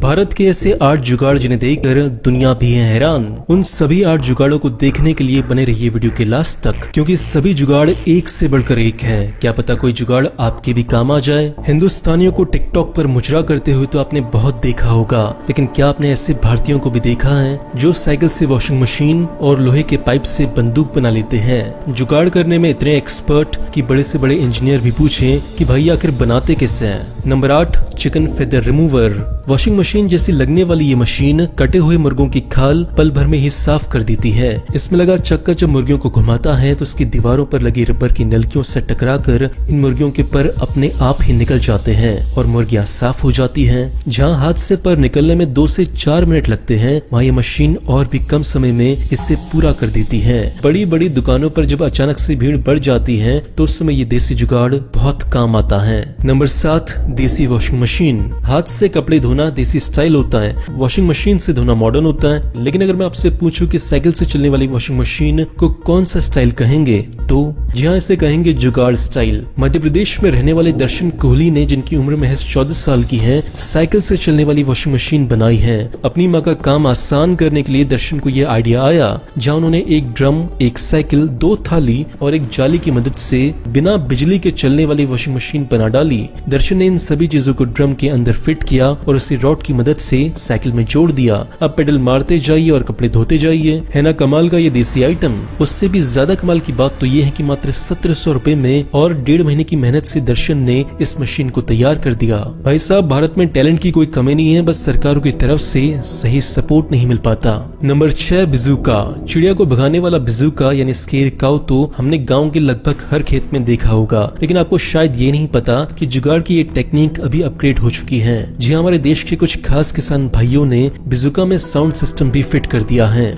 भारत के ऐसे 8 जुगाड़ जिन्हें देखकर दुनिया भी है हैरान। उन सभी 8 जुगाड़ों को देखने के लिए बने रहिए वीडियो के लास्ट तक, क्योंकि सभी जुगाड़ एक से बढ़कर एक है। क्या पता कोई जुगाड़ आपके भी काम आ जाए। हिंदुस्तानियों को टिकटॉक पर मुजरा करते हुए तो आपने बहुत देखा होगा, लेकिन क्या आपने ऐसे भारतीयों को भी देखा है जो साइकिल से वॉशिंग मशीन और लोहे के पाइप से बंदूक बना लेते हैं। जुगाड़ करने में इतने एक्सपर्ट कि बड़े से बड़े इंजीनियर भी पूछें कि भाई आखिर बनाते कैसे हैं। Number 8, chicken feather remover. Washing machine जैसी लगने वाली ये मशीन कटे हुए मुर्गों की खाल पल भर में ही साफ कर देती है। इसमें लगा चक्का जब मुर्गियों को घुमाता है तो इसकी दीवारों पर लगी रबर की नलकियों से टकराकर इन मुर्गियों के पर अपने आप ही निकल जाते हैं और मुर्गियां साफ हो जाती हैं। जहां हाथ से पर निकलने में 2 से 4 मिनट लगते हैं, वहाँ ये मशीन और भी कम समय में इससे पूरा कर देती है। बड़ी बड़ी दुकानों पर जब अचानक से भीड़ बढ़ जाती है तो उस समय ये देसी जुगाड़ बहुत काम आता है। नंबर 7, देसी वॉशिंग मशीन। हाथ से कपड़े धोना देसी स्टाइल होता है, वॉशिंग मशीन से धोना मॉडर्न होता है। लेकिन अगर मैं आपसे पूछूं कि साइकिल से चलने वाली वॉशिंग मशीन को कौन सा स्टाइल कहेंगे, तो जी हाँ, इसे कहेंगे जुगाड़ स्टाइल। मध्य प्रदेश में रहने वाले दर्शन कोहली ने, जिनकी उम्र महज 14 साल की है, साइकिल से चलने वाली वॉशिंग मशीन बनाई है। अपनी माँ का काम आसान करने के लिए दर्शन को यह आइडिया आया, जहाँ उन्होंने एक ड्रम, एक साइकिल, 2 थाली और एक जाली की मदद से बिना बिजली के चलने वाली वॉशिंग मशीन बना डाली। दर्शन ने इन सभी चीजों को ड्रम के अंदर फिट किया और उसे रॉड की मदद से साइकिल में जोड़ दिया। अब पेडल मारते जाइए और कपड़े धोते जाइए। है ना कमाल का ये देसी आइटम। उससे भी ज्यादा कमाल की बात तो ये है कि मात्र 1700 रुपए में और 1.5 महीने की मेहनत से दर्शन ने इस मशीन को तैयार कर दिया। भाई साहब, भारत में टैलेंट की कोई कमी नहीं है, बस सरकारों की तरफ से सही सपोर्ट नहीं मिल पाता। नंबर 6, बिजूका। चिड़िया को भगाने वाला बिजूका यानी स्केर काउ तो हमने गाँव के लगभग हर खेत में देखा होगा, लेकिन आपको शायद ये नहीं पता कि जुगाड़ की ये टेक्निक अभी अपग्रेड हो चुकी है। जी हमारे देश के कुछ खास किसान भाइयों ने बिजुका में साउंड सिस्टम भी फिट कर दिया है।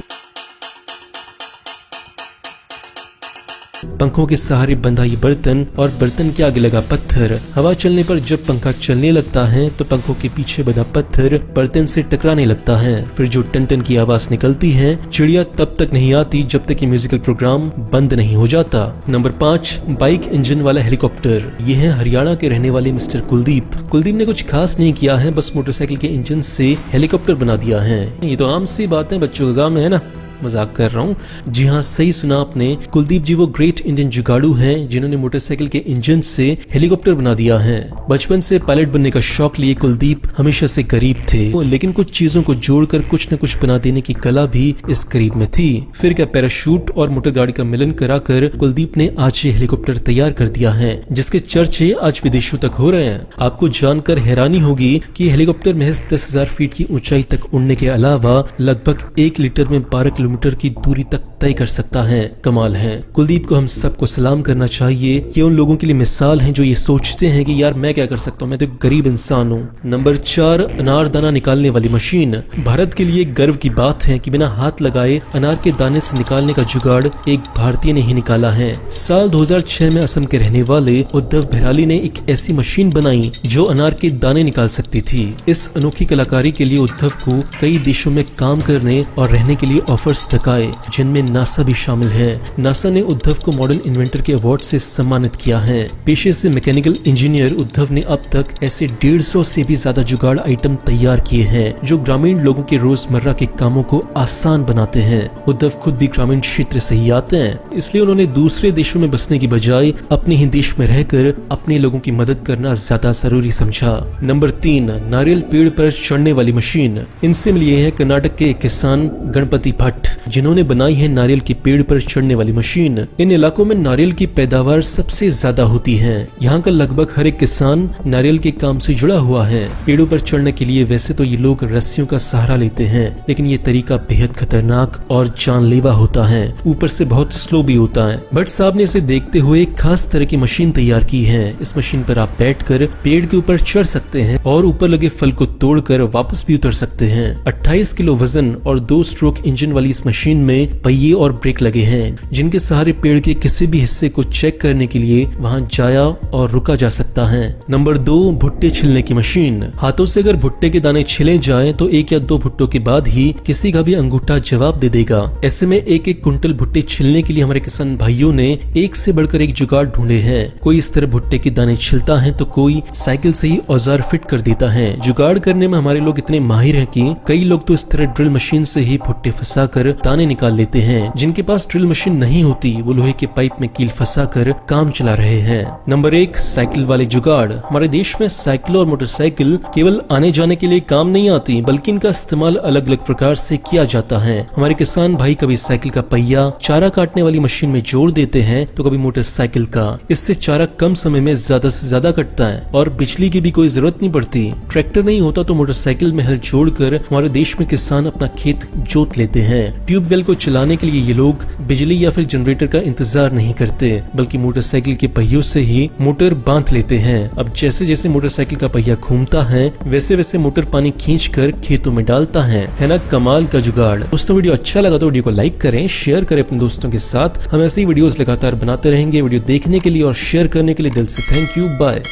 पंखों के सहारे बंधा ये बर्तन और बर्तन के आगे लगा पत्थर। हवा चलने पर जब पंखा चलने लगता है तो पंखों के पीछे बंधा पत्थर बर्तन से टकराने लगता है। फिर जो टन टन की आवाज निकलती है, चिड़िया तब तक नहीं आती जब तक ये म्यूजिकल प्रोग्राम बंद नहीं हो जाता। नंबर 5, बाइक इंजन वाला हेलीकॉप्टर। ये है हरियाणा के रहने वाले मिस्टर कुलदीप। कुलदीप ने कुछ खास नहीं किया है, बस मोटरसाइकिल के इंजन से हेलीकॉप्टर बना दिया है। ये तो आम सी बात है, बच्चों का काम है ना। मजाक कर रहा हूँ। जी हाँ, सही सुना आपने। कुलदीप जी वो ग्रेट इंडियन जुगाड़ू हैं जिन्होंने मोटरसाइकिल के इंजन से हेलीकॉप्टर बना दिया है। बचपन से पायलट बनने का शौक लिए कुलदीप हमेशा से गरीब थे, लेकिन कुछ चीजों को जोड़कर कुछ न कुछ बना देने की कला भी इस गरीब में थी। फिर क्या पैराशूट और मोटर गाड़ी का मिलन कराकर कुलदीप ने आज ये हेलीकॉप्टर तैयार कर दिया है, जिसके चर्चे आज विदेशों तक हो रहे हैं। आपको जानकर हैरानी होगी कि हेलीकॉप्टर महज 10,000 फीट की ऊंचाई तक उड़ने के अलावा लगभग 1 लीटर में 12 किलोमीटर की दूरी तक तय कर सकता है। कमाल है। कुलदीप को हम सबको सलाम करना चाहिए। ये उन लोगों के लिए मिसाल हैं जो ये सोचते हैं कि यार मैं क्या कर सकता हूँ, मैं तो एक गरीब इंसान हूँ। नंबर 4, अनार दाना निकालने वाली मशीन। भारत के लिए गर्व की बात है कि बिना हाथ लगाए अनार के दाने से निकालने का जुगाड़ एक भारतीय ने ही निकाला है। साल 2006 में असम के रहने वाले उद्धव भैराली ने एक ऐसी मशीन बनाई जो अनार के दाने निकाल सकती थी। इस अनोखी कलाकारी के लिए उद्धव को कई देशों में काम करने और रहने के लिए ऑफर्स तक आए, जिनमें नासा भी शामिल है। नासा ने उद्धव को मॉडर्न इन्वेंटर के अवार्ड से सम्मानित किया है। पेशे से मैकेनिकल इंजीनियर उद्धव ने अब तक ऐसे 150 से भी ज्यादा जुगाड़ आइटम तैयार किए हैं जो ग्रामीण लोगों के रोजमर्रा के कामों को आसान बनाते हैं। उद्धव खुद भी ग्रामीण क्षेत्र से ही आते हैं, इसलिए उन्होंने दूसरे देशों में बसने की बजाय अपने ही देश में रहकर अपने लोगों की मदद करना ज्यादा जरूरी समझा। नंबर 3, नारियल पेड़ पर चढ़ने वाली मशीन। इनसे मिली है कर्नाटक के किसान गणपति भट्ट, जिन्होंने बनाई है नारियल के पेड़ पर चढ़ने वाली मशीन। इन इलाकों में नारियल की पैदावार सबसे ज्यादा होती है। यहाँ का लगभग हर एक किसान नारियल के काम से जुड़ा हुआ है। पेड़ों पर चढ़ने के लिए वैसे तो ये लोग रस्सियों का सहारा लेते हैं, लेकिन ये तरीका बेहद खतरनाक और जानलेवा होता है, ऊपर से बहुत स्लो भी होता है। भट्ट साहब ने इसे देखते हुए एक खास तरह की मशीन तैयार की है। इस मशीन पर आप बैठकर पेड़ के ऊपर चढ़ सकते हैं और ऊपर लगे फल को तोड़कर वापस भी उतर सकते हैं। 28 किलो वजन और 2 स्ट्रोक इंजन वाली इस मशीन में पहिए और ब्रेक लगे हैं जिनके सहारे पेड़ के किसी भी हिस्से को चेक करने के लिए वहां जाया और रुका जा सकता है। नंबर 2, भुट्टे छिलने की मशीन। हाथों से अगर भुट्टे के दाने छिले जाएं तो 1 या 2 भुट्टों के बाद ही किसी का भी अंगूठा जवाब दे देगा। ऐसे में 1-1 कुंटल भुट्टे छिलने के लिए हमारे किसान भाइयों ने एक से बढ़कर एक जुगाड़ ढूंढे हैं। कोई इस तरह भुट्टे के दाने छिलता है तो कोई साइकिल से ही औजार फिट कर देता है। जुगाड़ करने में हमारे लोग इतने माहिर हैं कि कई लोग तो इस तरह ड्रिल मशीन से ही भुट्टे फंसाकर दाने निकाल लेते हैं। जिनके पास ड्रिल मशीन नहीं होती वो लोहे के पाइप में कील फंसाकर काम चला रहे हैं। नंबर 1, साइकिल वाले जुगाड़। हमारे देश में साइकिल और मोटरसाइकिल केवल आने जाने के लिए काम नहीं आती बल्कि इनका इस्तेमाल अलग अलग प्रकार से किया जाता है। हमारे किसान भाई कभी साइकिल का पहिया चारा काटने वाली मशीन में जोड़ देते हैं तो कभी मोटरसाइकिल का। इससे चारा कम समय में ज्यादा से ज्यादा कटता है और बिजली की भी कोई जरूरत नहीं पड़ती। ट्रैक्टर नहीं होता तो मोटरसाइकिल में हल जोड़कर हमारे देश में किसान अपना खेत जोत लेते हैं। ट्यूबवेल को चलाने के लिए ये लोग बिजली या फिर जनरेटर का इंतजार नहीं करते बल्कि मोटरसाइकिल के पहियों से ही मोटर बांध लेते हैं। अब जैसे जैसे मोटरसाइकिल का पहिया घूमता है वैसे वैसे मोटर पानी खींचकर खेतों में डालता है ना कमाल का जुगाड़। दोस्तों वीडियो अच्छा लगा तो वीडियो को लाइक करें, शेयर करें अपने दोस्तों के साथ। हम ऐसे ही वीडियोस लगातार बनाते रहेंगे। वीडियो देखने के लिए और शेयर करने के लिए दिल से थैंक यू। बाय।